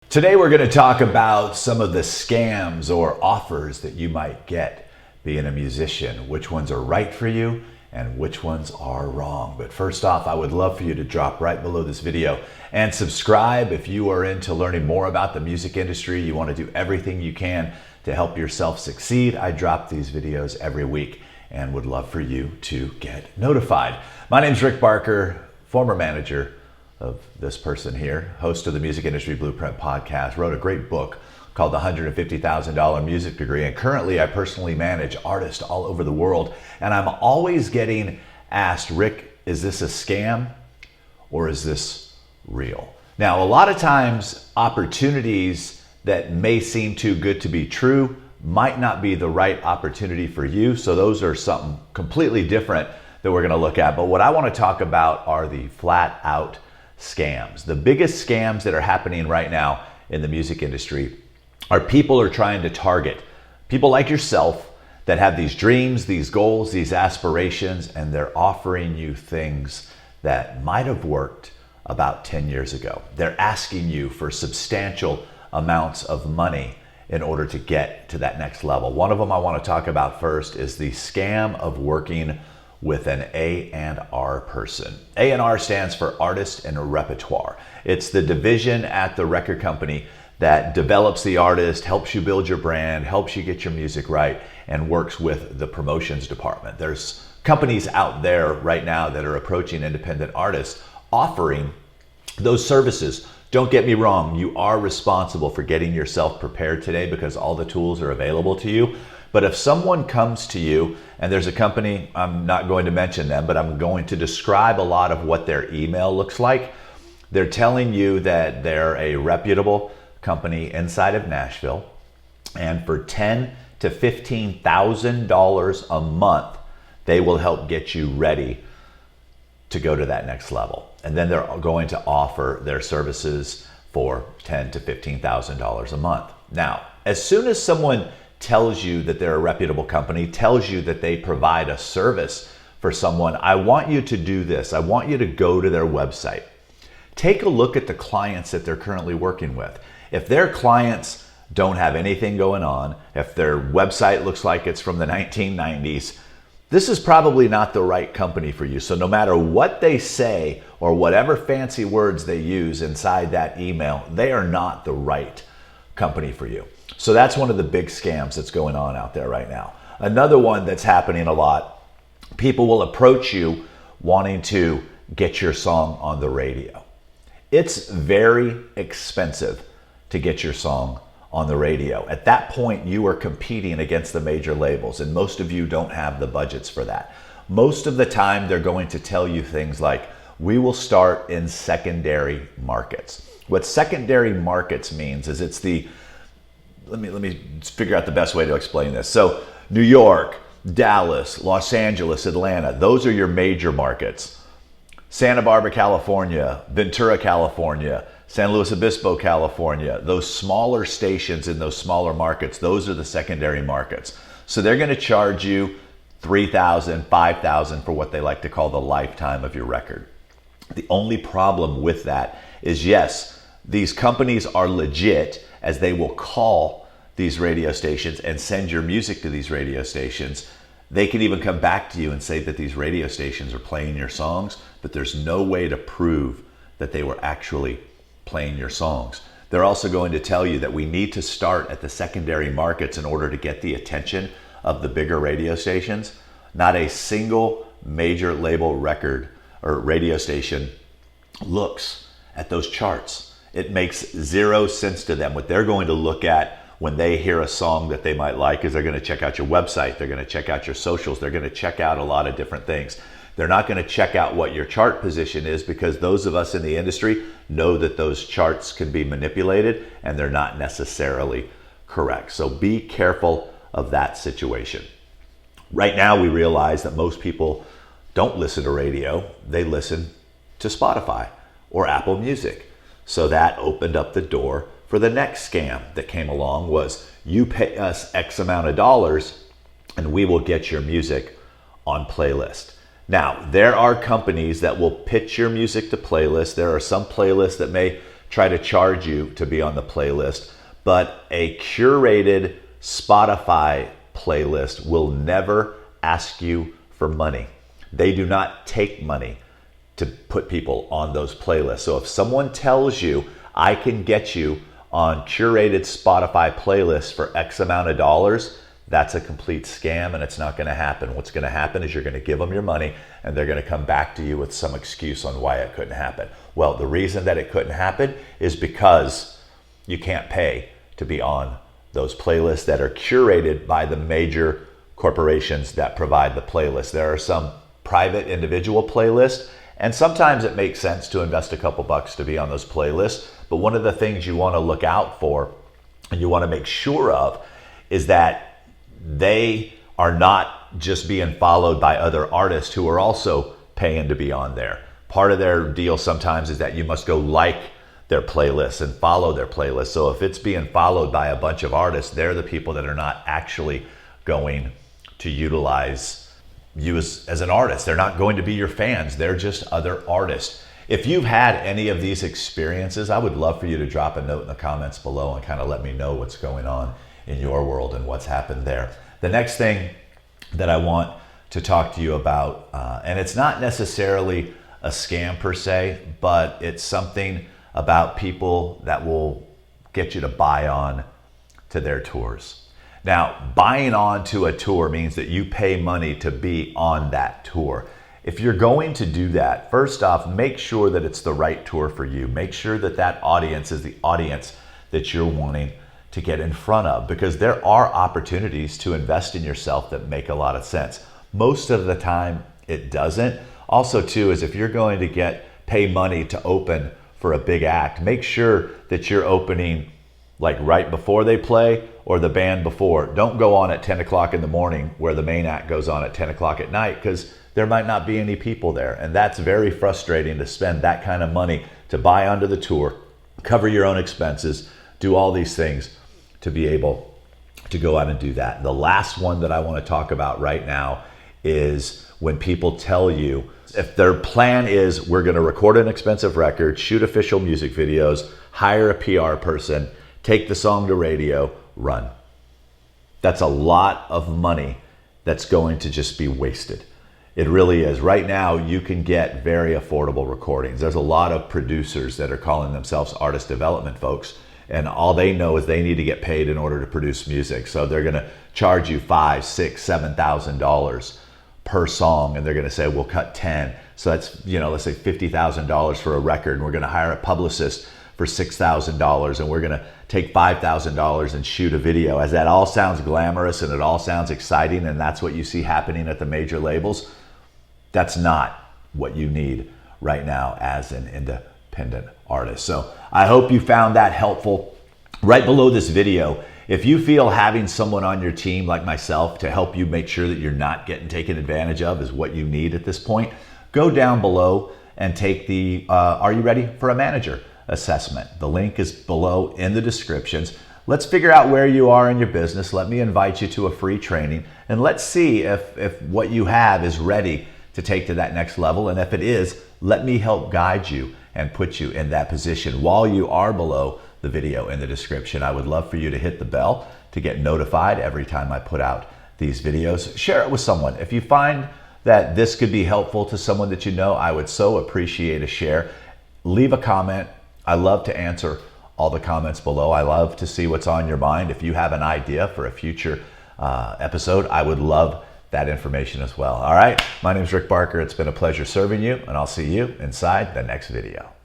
Today we're going to talk about some of the scams or offers that you might get being a musician, which ones are right for you and which ones are wrong. But first off, I would love for you to drop right below this video and subscribe if you are into learning more about the music industry. You want to do everything you can to help yourself succeed. I drop these videos every week and would love for you to get notified. My name's Rick Barker, former manager of this person here, host of the Music Industry Blueprint podcast, wrote a great book called The $150,000 Music Degree. And currently I personally manage artists all over the world. And I'm always getting asked, Rick, is this a scam or is this real? Now, a lot of times opportunities that may seem too good to be true might not be the right opportunity for you. So those are something completely different that we're going to look at. But what I want to talk about are the flat out scams. The biggest scams that are happening right now in the music industry are people are trying to target people like yourself that have these dreams, these goals, these aspirations, and they're offering you things that might have worked about 10 years ago. They're asking you for substantial amounts of money in order to get to that next level. One of them I want to talk about first is the scam of working with an A&R person. A&R stands for Artist and Repertoire. It's the division at the record company that develops the artist, helps you build your brand, helps you get your music right, and works with the promotions department. There's companies out there right now that are approaching independent artists offering those services. Don't get me wrong, you are responsible for getting yourself prepared today because all the tools are available to you. But if someone comes to you, and there's a company, I'm not going to mention them, but I'm going to describe a lot of what their email looks like. They're telling you that they're a reputable company inside of Nashville, and for $10,000 to $15,000 a month, they will help get you ready to go to that next level. And then they're going to offer their services for $10,000 to $15,000 a month. Now, as soon as someone tells you that they're a reputable company, tells you that they provide a service for someone, I want you to do this. I want you to go to their website. Take a look at the clients that they're currently working with. If their clients don't have anything going on, if their website looks like it's from the 1990s, this is probably not the right company for you. So no matter what they say or whatever fancy words they use inside that email, they are not the right company for you. So that's one of the big scams that's going on out there right now. Another one that's happening a lot, people will approach you wanting to get your song on the radio. It's very expensive to get your song on the radio. At that point, you are competing against the major labels, and most of you don't have the budgets for that. Most of the time, they're going to tell you things like, we will start in secondary markets. What secondary markets means is it's the Let me figure out the best way to explain this. So New York, Dallas, Los Angeles, Atlanta, those are your major markets. Santa Barbara, California, Ventura, California, San Luis Obispo, California, those smaller stations in those smaller markets, those are the secondary markets. So they're going to charge you $3,000, $5,000 for what they like to call the lifetime of your record. The only problem with that is, yes, these companies are legit, as they will call these radio stations and send your music to these radio stations. They can even come back to you and say that these radio stations are playing your songs, but there's no way to prove that they were actually playing your songs. They're also going to tell you that we need to start at the secondary markets in order to get the attention of the bigger radio stations. Not a single major label record or radio station looks at those charts. It makes zero sense to them. What they're going to look at when they hear a song that they might like is they're going to check out your website. They're going to check out your socials. They're going to check out a lot of different things. They're not going to check out what your chart position is, because those of us in the industry know that those charts can be manipulated and they're not necessarily correct. So be careful of that situation. Right now, we realize that most people don't listen to radio. They listen to Spotify or Apple Music. So that opened up the door for the next scam that came along, was you pay us X amount of dollars and we will get your music on playlist. Now, there are companies that will pitch your music to playlists. There are some playlists that may try to charge you to be on the playlist, but a curated Spotify playlist will never ask you for money. They do not take money to put people on those playlists. So if someone tells you, I can get you on curated Spotify playlists for X amount of dollars, that's a complete scam, and it's not going to happen. What's going to happen is you're going to give them your money and they're going to come back to you with some excuse on why it couldn't happen. Well, the reason that it couldn't happen is because you can't pay to be on those playlists that are curated by the major corporations that provide the playlist. There are some private individual playlists, and sometimes it makes sense to invest a couple bucks to be on those playlists. But one of the things you want to look out for and you want to make sure of is that they are not just being followed by other artists who are also paying to be on there. Part of their deal sometimes is that you must go like their playlists and follow their playlists. So if it's being followed by a bunch of artists, they're the people that are not actually going to utilize you as an artist. They're not going to be your fans. They're just other artists. If you've had any of these experiences, I would love for you to drop a note in the comments below and kind of let me know what's going on in your world and what's happened there. The next thing that I want to talk to you about, and it's not necessarily a scam per se, but it's something about people that will get you to buy on to their tours. Now, buying on to a tour means that you pay money to be on that tour. If you're going to do that, first off, make sure that it's the right tour for you. Make sure that that audience is the audience that you're wanting to get in front of, because there are opportunities to invest in yourself that make a lot of sense. Most of the time, it doesn't. Also, too, is if you're going to pay money to open for a big act, make sure that you're opening like right before they play or the band before. Don't go on at 10 o'clock in the morning where the main act goes on at 10 o'clock at night, because there might not be any people there. And that's very frustrating to spend that kind of money to buy onto the tour, cover your own expenses, do all these things to be able to go out and do that. The last one that I want to talk about right now is when people tell you, if their plan is we're going to record an expensive record, shoot official music videos, hire a PR person, take the song to radio, run. That's a lot of money that's going to just be wasted. It really is. Right now, you can get very affordable recordings. There's a lot of producers that are calling themselves artist development folks, and all they know is they need to get paid in order to produce music. So they're going to charge you $5,000, $6,000, $7,000 per song, and they're going to say, we'll cut 10. So that's, let's say $50,000 for a record, and we're going to hire a publicist for $6,000, and we're going to take $5,000 and shoot a video. As that all sounds glamorous and it all sounds exciting, and that's what you see happening at the major labels, that's not what you need right now as an independent artist. So I hope you found that helpful. Right below this video, if you feel having someone on your team like myself to help you make sure that you're not getting taken advantage of is what you need at this point, go down below and take the Are You Ready for a Manager assessment. The link is below in the descriptions. Let's figure out where you are in your business. Let me invite you to a free training, and let's see if what you have is ready to take to that next level. And if it is, let me help guide you and put you in that position. While you are below the video in the description, I would love for you to hit the bell to get notified every time I put out these videos. Share it with someone. If you find that this could be helpful to someone that you know, I would so appreciate a share. Leave a comment. I love to answer all the comments below. I love to see what's on your mind. If you have an idea for a future episode, I would love that information as well. All right, my name is Rick Barker. It's been a pleasure serving you, and I'll see you inside the next video.